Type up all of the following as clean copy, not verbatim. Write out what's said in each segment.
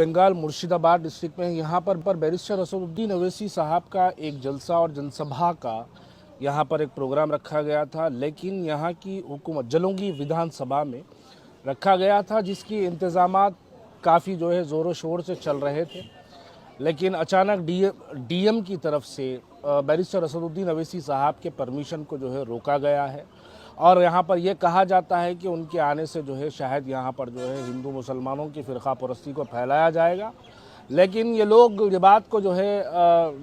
Bengal Murshidabad district में यहाँ पर बैरिस्टर असदुद्दीन अवैसी साहब का एक जलसा और जनसभा का यहाँ पर एक प्रोग्राम रखा गया था, लेकिन यहाँ की हुकूमत जलोंगी विधानसभा में रखा गया था, जिसकी इंतज़ामात काफ़ी जो है ज़ोरों शोर से चल रहे थे। लेकिन अचानक डीएम की तरफ से बैरिस्टर असदुद्दीन अवैसी साहब के परमिशन को जो है रोका गया है और यहाँ पर यह कहा जाता है कि उनके आने से जो है शायद यहाँ पर जो है हिंदू मुसलमानों की फ़िरका परस्ती को फैलाया जाएगा। लेकिन ये लोग ये बात को जो है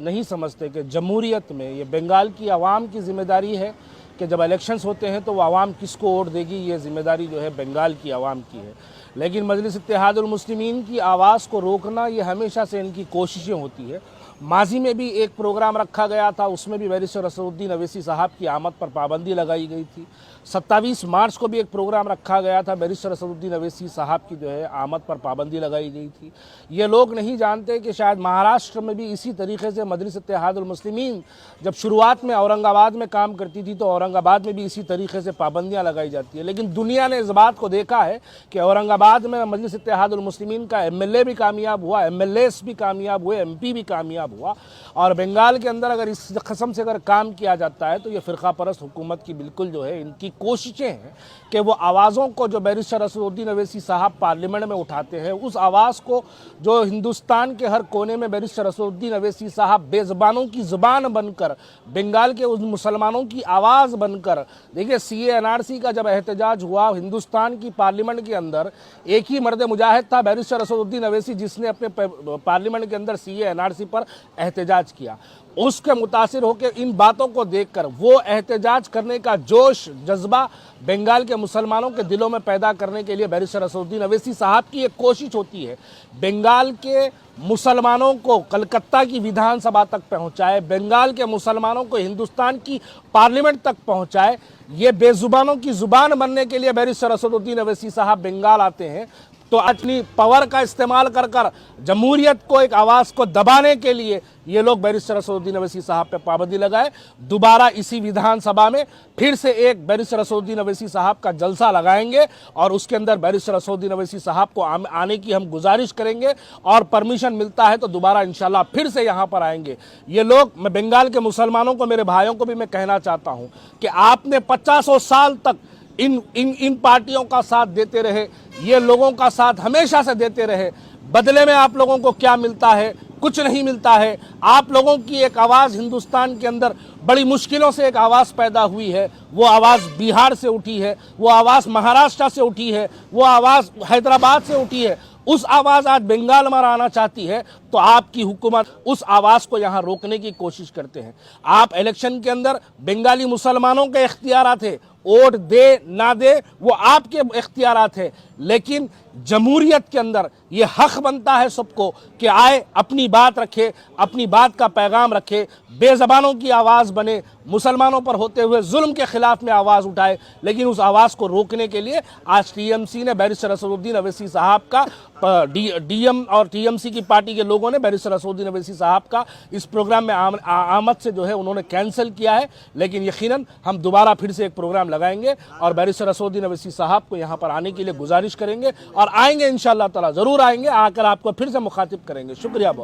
नहीं समझते कि जमहूरियत में ये बंगाल की आवाम की ज़िम्मेदारी है कि जब इलेक्शंस होते हैं तो वो आवाम किसको वोट देगी, ये ज़िम्मेदारी जो है बंगाल की आवाम की है। लेकिन मजलिस इत्तेहादुल मुस्लिमीन की आवाज़ को रोकना ये हमेशा से इनकी कोशिशें होती है। माजी में भी एक प्रोग्राम रखा गया था, उसमें भी बैरिस्टर असदुद्दीन अवैसी साहब की आमद पर पाबंदी लगाई गई थी। 27 मार्च को भी एक प्रोग्राम रखा गया था, बैरिस्टर असदुद्दीन अवैसी साहब की जो है आमद पर पाबंदी लगाई गई थी। ये लोग नहीं जानते कि शायद महाराष्ट्र में भी इसी तरीके से मजलिस इत्तेहादुल मुस्लिमीन जब शुरुआत में औरंगाबाद में काम करती थी तो औरंगाबाद में भी इसी तरीके से पाबंदियाँ लगाई जाती है। लेकिन दुनिया ने इस बात को देखा है कि औरंगाबाद में मजलिस इत्तेहादुल मुस्लिमीन का एमएलए भी कामयाब हुआ, एमएलएस भी कामयाब हुए, एमपी भी कामयाब हुआ। और बंगाल के अंदर अगर इस कसम से अगर काम किया जाता है तो ये फ़िरका परस्त हुकूमत की बिल्कुल जो है इनकी कोशिशें हैं कि वो आवाज़ों को जो बैरिस्टर असदुद्दीन अवैसी साहब पार्लियामेंट में उठाते हैं, उस आवाज़ को जो हिंदुस्तान के हर कोने में बैरिस्टर असदुद्दीन अवैसी साहब बेज़बानों की ज़ुबान बनकर, बंगाल के उन मुसलमानों की आवाज़ बनकर। देखिए, सीए एनआरसी का जब एहतजाज हुआ हिंदुस्तान की पार्लियामेंट के अंदर, एक ही मर्द मुजाहिद था बैरिस्टर असदुद्दीन अवैसी, जिसने अपने पार्लियामेंट के अंदर सीए एनआरसी पर एहतजाज किया। उसके मुतासिर होकर इन बातों को देखकर वो एहतजाज करने का जोश जज्बा बंगाल के मुसलमानों के दिलों में पैदा करने के लिए बैरिस्टर असदुद्दीन अवैसी साहब की एक कोशिश होती है बंगाल के मुसलमानों को कलकत्ता की विधानसभा तक पहुंचाए, बंगाल के मुसलमानों को हिंदुस्तान की पार्लियामेंट तक पहुंचाए। ये बेजुबानों की जुबान बनने के लिए बैरिस्टर असदुद्दीन अवैसी साहब बंगाल आते हैं। तो अपनी पावर का इस्तेमाल कर कर जमहूरियत को, एक आवाज़ को दबाने के लिए ये लोग बैरिस्टर असदुद्दीन अवैसी साहब पे पाबंदी लगाए। दोबारा इसी विधानसभा में फिर से एक बैरिस्टर असदुद्दीन अवैसी साहब का जलसा लगाएंगे और उसके अंदर बैरिस्टर असदुद्दीन अवैसी साहब को आने की हम गुजारिश करेंगे और परमिशन मिलता है तो दोबारा इंशाल्लाह फिर से यहाँ पर आएंगे ये लोग। मैं बंगाल के मुसलमानों को, मेरे भाइयों को भी मैं कहना चाहता हूँ कि आपने 50 साल तक इन पार्टियों का साथ देते रहे, ये लोगों का साथ हमेशा से देते रहे। बदले में आप लोगों को क्या मिलता है? कुछ नहीं मिलता है। आप लोगों की एक आवाज़ हिंदुस्तान के अंदर बड़ी मुश्किलों से एक आवाज़ पैदा हुई है। वो आवाज़ बिहार से उठी है, वो आवाज़ महाराष्ट्र से उठी है, वो आवाज़ हैदराबाद से उठी है। उस आवाज़ आज बंगाल में आना चाहती है तो आपकी हुकूमत उस आवाज़ को यहाँ रोकने की कोशिश करते हैं। आप इलेक्शन के अंदर बंगाली मुसलमानों के इख्तियारात थे, वोट दे ना दे वो आपके इख्तियारात है, लेकिन जमहूरियत के अंदर ये हक बनता है सबको कि आए, अपनी बात रखे, अपनी बात का पैगाम रखे, बेज़बानों की आवाज़ बने, मुसलमानों पर होते हुए जुल्म के खिलाफ में आवाज़ उठाए। लेकिन उस आवाज़ को रोकने के लिए आज टीएमसी ने बैरिस्टर असदुद्दीन अवैसी साहब का डीएम और टीएमसी की पार्टी के लोगों ने बैरिस्टर असदुद्दीन अवैसी साहब का इस प्रोग्राम में आमद से जो है उन्होंने कैंसिल किया है। लेकिन यकीनन हम दोबारा फिर से एक प्रोग्राम लगाएंगे और बैरिस्टर असदुद्दीन अवैसी साहब को यहाँ पर आने के लिए गुजारिश करेंगे और आएंगे इंशाअल्लाह ताला, ज़रूर आएंगे, आकर आपको फिर से मुखातिब करेंगे। शुक्रिया बहुत।